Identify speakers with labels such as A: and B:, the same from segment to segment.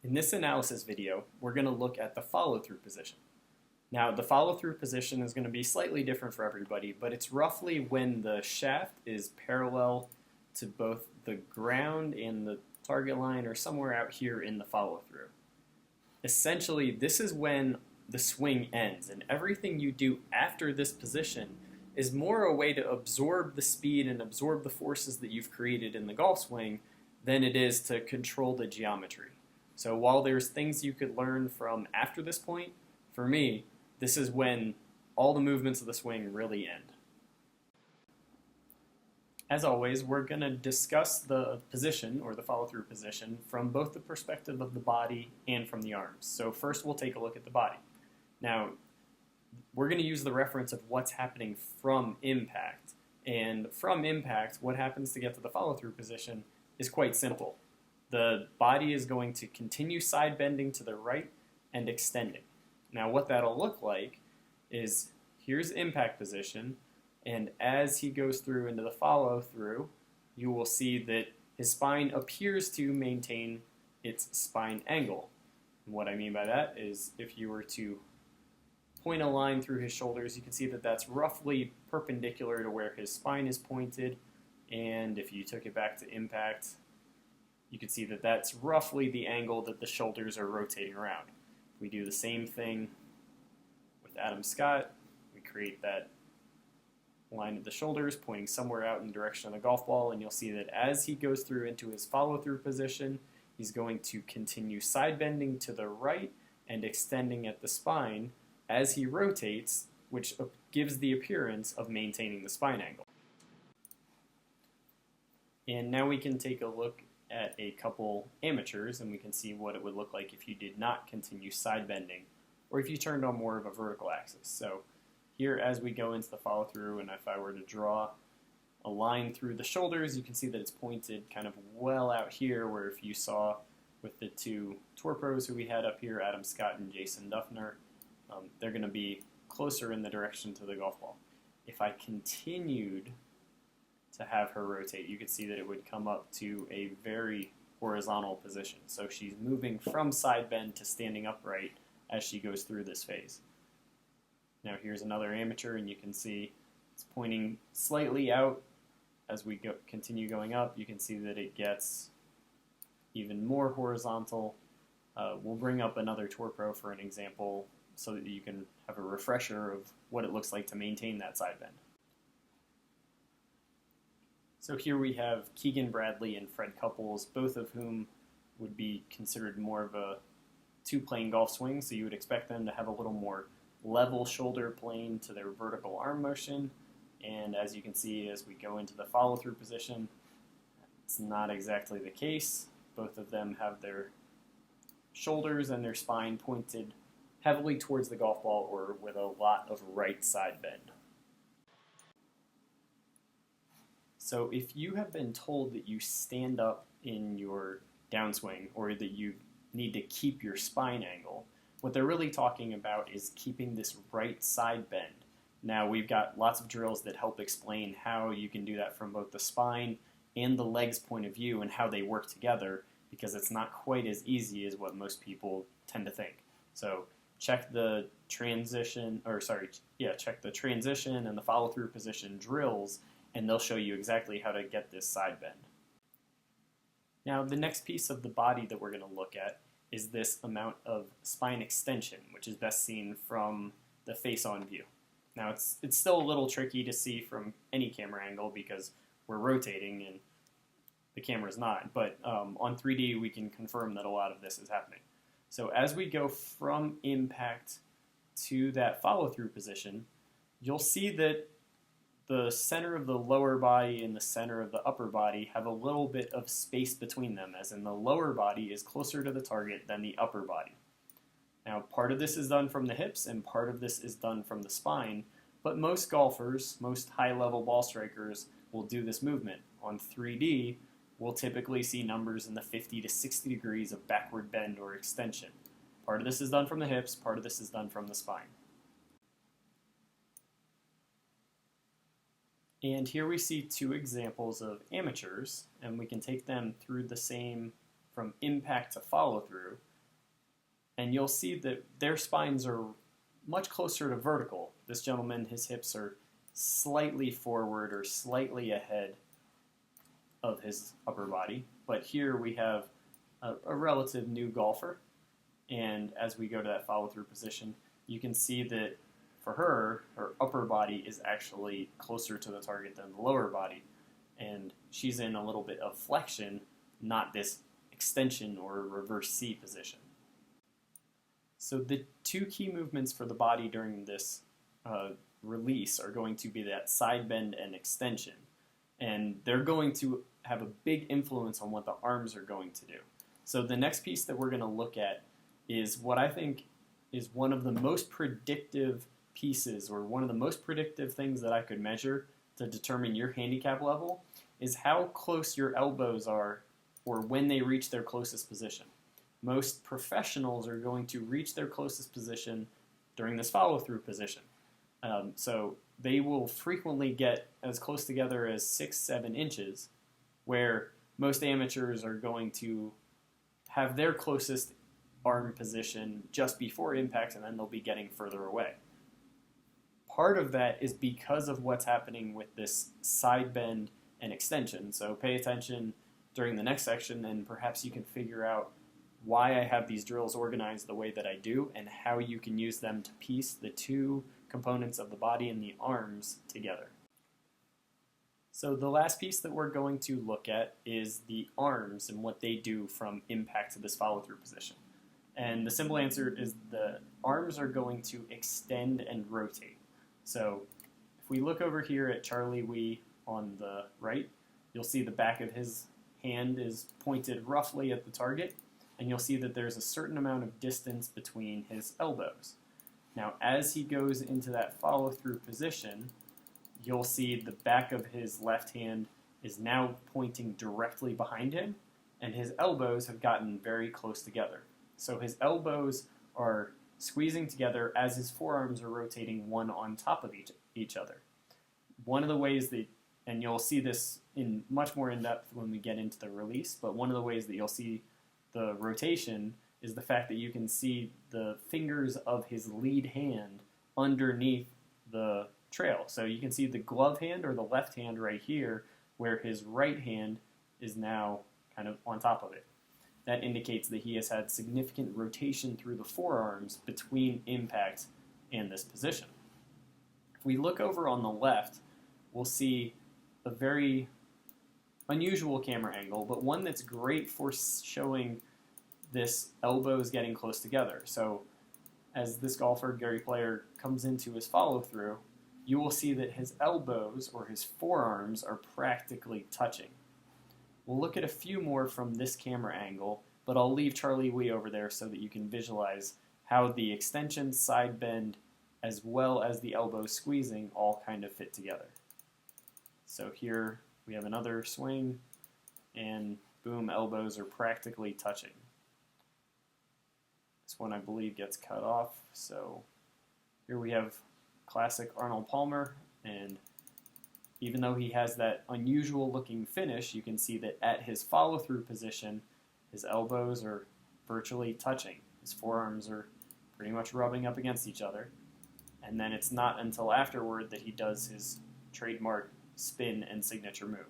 A: In this analysis video, we're going to look at the follow-through position. Now, the follow-through position is going to be slightly different for everybody, but it's roughly when the shaft is parallel to both the ground and the target line, or somewhere out here in the follow-through. Essentially, this is when the swing ends, and everything you do after this position is more a way to absorb the speed and absorb the forces that you've created in the golf swing than it is to control the geometry. So while there's things you could learn from after this point, for me, this is when all the movements of the swing really end. As always, we're going to discuss the position, or the follow-through position, from both the perspective of the body and from the arms. So first we'll take a look at the body. Now, we're going to use the reference of what's happening from impact. And from impact, what happens to get to the follow-through position is quite simple. The body is going to continue side bending to the right and extending. Now what that'll look like is, here's impact position, and as he goes through into the follow-through, you will see that his spine appears to maintain its spine angle. And what I mean by that is, if you were to point a line through his shoulders, you can see that that's roughly perpendicular to where his spine is pointed, and if you took it back to impact, you can see that that's roughly the angle that the shoulders are rotating around. We do the same thing with Adam Scott. We create that line of the shoulders pointing somewhere out in the direction of the golf ball, and you'll see that as he goes through into his follow-through position, he's going to continue side bending to the right and extending at the spine as he rotates, which gives the appearance of maintaining the spine angle. And now we can take a look at a couple amateurs, and we can see what it would look like if you did not continue side bending, or if you turned on more of a vertical axis. So here, as we go into the follow through, and if I were to draw a line through the shoulders, you can see that it's pointed kind of well out here, where if you saw with the two tour pros who we had up here, Adam Scott and Jason Duffner, they're going to be closer in the direction to the golf ball. If I continued to have her rotate, you could see that it would come up to a very horizontal position. So she's moving from side bend to standing upright as she goes through this phase. Now here's another amateur, and you can see it's pointing slightly out. As we continue going up, you can see that it gets even more horizontal. We'll bring up another tour pro for an example so that you can have a refresher of what it looks like to maintain that side bend. So here we have Keegan Bradley and Fred Couples, both of whom would be considered more of a two-plane golf swing, so you would expect them to have a little more level shoulder plane to their vertical arm motion. And as you can see, as we go into the follow-through position, it's not exactly the case. Both of them have their shoulders and their spine pointed heavily towards the golf ball, or with a lot of right side bend. So if you have been told that you stand up in your downswing, or that you need to keep your spine angle, what they're really talking about is keeping this right side bend. Now we've got lots of drills that help explain how you can do that from both the spine and the legs point of view, and how they work together, because it's not quite as easy as what most people tend to think. So check the transition, check the transition and the follow-through position drills, and they'll show you exactly how to get this side bend. Now, the next piece of the body that we're going to look at is this amount of spine extension, which is best seen from the face-on view. Now, it's still a little tricky to see from any camera angle because we're rotating and the camera's not, but on 3D we can confirm that a lot of this is happening. So as we go from impact to that follow-through position, you'll see that the center of the lower body and the center of the upper body have a little bit of space between them, as in the lower body is closer to the target than the upper body. Now, part of this is done from the hips and part of this is done from the spine, but most golfers, most high-level ball strikers will do this movement. On 3D, we'll typically see numbers in the 50 to 60 degrees of backward bend or extension. Part of this is done from the hips, part of this is done from the spine. And here we see two examples of amateurs, and we can take them through the same from impact to follow through. and you'll see that their spines are much closer to vertical. This gentleman, his hips are slightly forward or slightly ahead of his upper body, but here we have a relative new golfer, and as we go to that follow-through position, you can see that for her upper body is actually closer to the target than the lower body, and she's in a little bit of flexion, not this extension or reverse C position. So the two key movements for the body during this release are going to be that side bend and extension, and they're going to have a big influence on what the arms are going to do. So the next piece that we're going to look at is what I think is one of the most predictive pieces, or one of the most predictive things that I could measure to determine your handicap level, is how close your elbows are, or when they reach their closest position. Most professionals are going to reach their closest position during this follow-through position. So they will frequently get as close together as 6-7 inches, where most amateurs are going to have their closest arm position just before impact, and then they'll be getting further away. Part of that is because of what's happening with this side bend and extension. So pay attention during the next section, and perhaps you can figure out why I have these drills organized the way that I do, and how you can use them to piece the two components of the body and the arms together. So the last piece that we're going to look at is the arms and what they do from impact to this follow-through position. And the simple answer is the arms are going to extend and rotate. So if we look over here at Charlie Wee on the right, you'll see the back of his hand is pointed roughly at the target, and you'll see that there's a certain amount of distance between his elbows. Now, as he goes into that follow-through position, you'll see the back of his left hand is now pointing directly behind him, and his elbows have gotten very close together. So his elbows are squeezing together as his forearms are rotating one on top of each other. One of the ways that, and you'll see this in much more in depth when we get into the release, but one of the ways that you'll see the rotation is the fact that you can see the fingers of his lead hand underneath the trail. So you can see the glove hand or the left hand right here, where his right hand is now kind of on top of it. That indicates that he has had significant rotation through the forearms between impact and this position. If we look over on the left, we'll see a very unusual camera angle, but one that's great for showing this elbows getting close together. So as this golfer, Gary Player, comes into his follow-through, you will see that his elbows or his forearms are practically touching. We'll look at a few more from this camera angle, but I'll leave Charlie Wee over there so that you can visualize how the extension, side bend, as well as the elbow squeezing all kind of fit together. So here we have another swing, and boom, elbows are practically touching. This one, I believe, gets cut off. So here we have classic Arnold Palmer, and even though he has that unusual looking finish, you can see that at his follow-through position, his elbows are virtually touching. His forearms are pretty much rubbing up against each other. And then it's not until afterward that he does his trademark spin and signature move,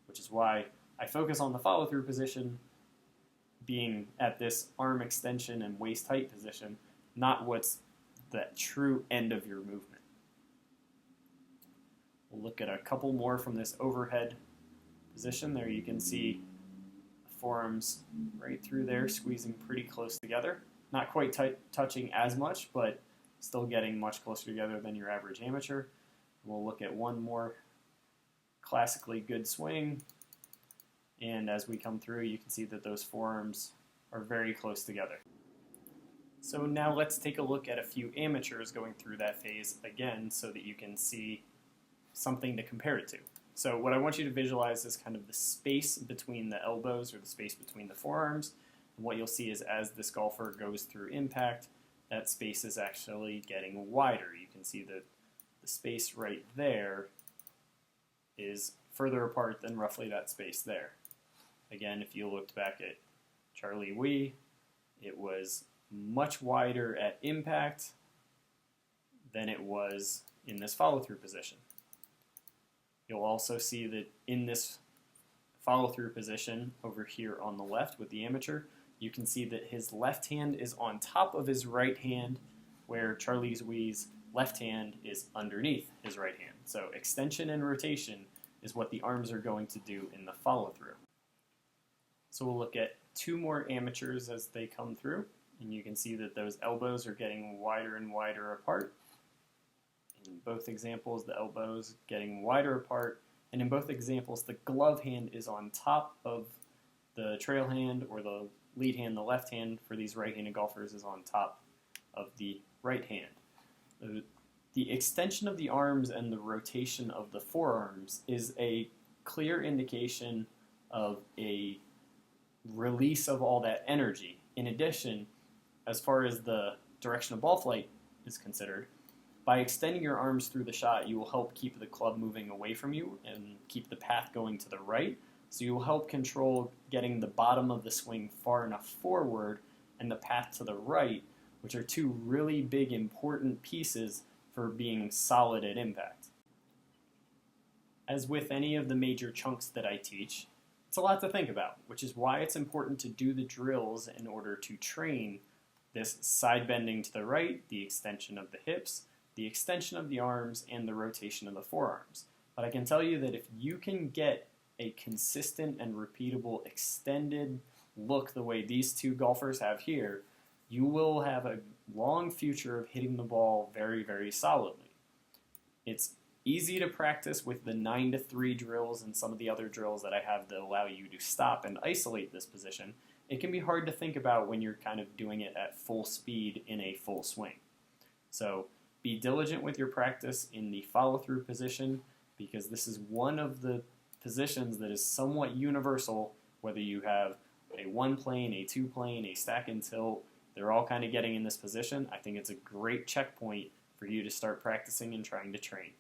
A: which is why I focus on the follow-through position being at this arm extension and waist height position, not what's the true end of your movement. We'll look at a couple more from this overhead position. There you can see the forearms right through there squeezing pretty close together. Not quite touching as much, but still getting much closer together than your average amateur. We'll look at one more classically good swing, and as we come through, you can see that those forearms are very close together. So now let's take a look at a few amateurs going through that phase again so that you can see something to compare it to. So what I want you to visualize is kind of the space between the elbows, or the space between the forearms. And what you'll see is as this golfer goes through impact, that space is actually getting wider. You can see that the space right there is further apart than roughly that space there. Again, if you looked back at Charlie Wee, it was much wider at impact than it was in this follow-through position. You'll also see that in this follow-through position over here on the left with the amateur, you can see that his left hand is on top of his right hand, where Charlie Wee's left hand is underneath his right hand. So extension and rotation is what the arms are going to do in the follow-through. So we'll look at two more amateurs as they come through, and you can see that those elbows are getting wider and wider apart. In both examples, the elbows getting wider apart, and in both examples, the glove hand is on top of the trail hand, or the lead hand, the left hand for these right-handed golfers is on top of the right hand. The extension of the arms and the rotation of the forearms is a clear indication of a release of all that energy. In addition, as far as the direction of ball flight is considered, by extending your arms through the shot, you will help keep the club moving away from you and keep the path going to the right. So you will help control getting the bottom of the swing far enough forward and the path to the right, which are two really big important pieces for being solid at impact. As with any of the major chunks that I teach, it's a lot to think about, which is why it's important to do the drills in order to train this side bending to the right, the extension of the hips, the extension of the arms, and the rotation of the forearms. But I can tell you that if you can get a consistent and repeatable extended look the way these two golfers have here, you will have a long future of hitting the ball very, very solidly. It's easy to practice with the 9-to-3 drills and some of the other drills that I have that allow you to stop and isolate this position. It can be hard to think about when you're kind of doing it at full speed in a full swing. So be diligent with your practice in the follow-through position, because this is one of the positions that is somewhat universal, whether you have a one plane, a two plane, a stack and tilt. They're all kind of getting in this position. I think it's a great checkpoint for you to start practicing and trying to train.